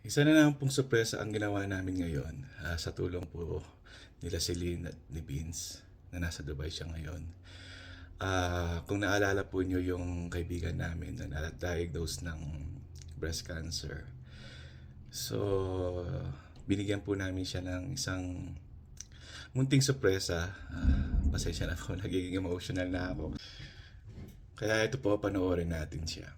Isa na naman pong sorpresa ang ginawa namin ngayon, sa tulong po nila Celine at ni Vince na nasa Dubai siya ngayon. Kung naalala po niyo yung kaibigan namin na na-diagnose ng breast cancer. So, binigyan po namin siya ng isang munting sorpresa. Pasensya na po, nagiging emotional na ako. Kaya ito po, panoorin natin siya.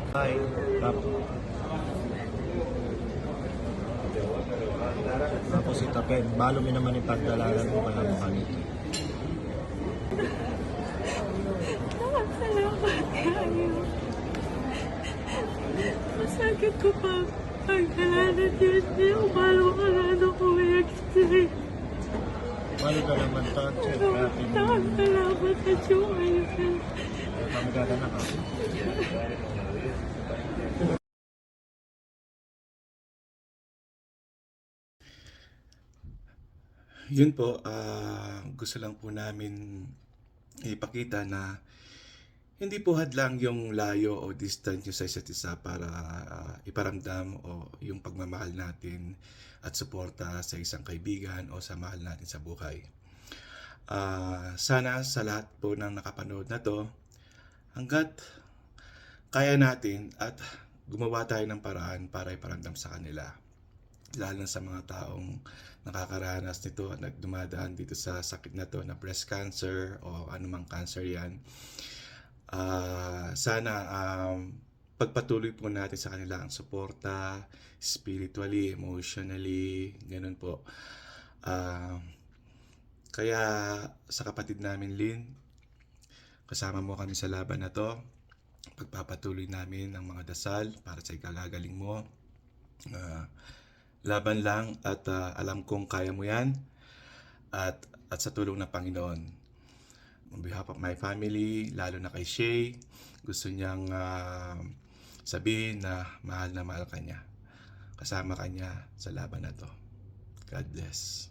Ay, tapos itapin. Balo mo naman yung pagdalaran mo kaya mukha nito. Salamat kayo. Masakit ko pa pagdalaran Diyos niya. Umalo ka na ano ko may x-ray. Balo ka naman to. Check natin yung Salamat sa Diyos. pamagaganak ka. Yun po, gusto lang po namin ipakita na hindi po hadlang yung layo o distance nyo sa isa't isa para iparamdam o yung pagmamahal natin at suporta sa isang kaibigan o sa mahal natin sa buhay. Sana sa lahat po ng nakapanood na to, hanggat kaya natin at gumawa tayo ng paraan para iparamdam sa kanila. Lalo na sa mga taong nakakaranas nito at nagdumadaan dito sa sakit na to na breast cancer o anumang cancer yan. Sana pagpatuloy po natin sa kanila ang suporta spiritually, emotionally, ganun po. Kaya sa kapatid namin Lynn, kasama mo kami sa laban na to. Pagpapatuloy namin ang mga dasal para sa ikalagaling mo. Laban lang at alam kong kaya mo yan at sa tulong ng Panginoon. On behalf of my family, lalo na kay Shay, gusto niyang sabihin na mahal ka niya. Kasama ka niya sa laban na to. God bless.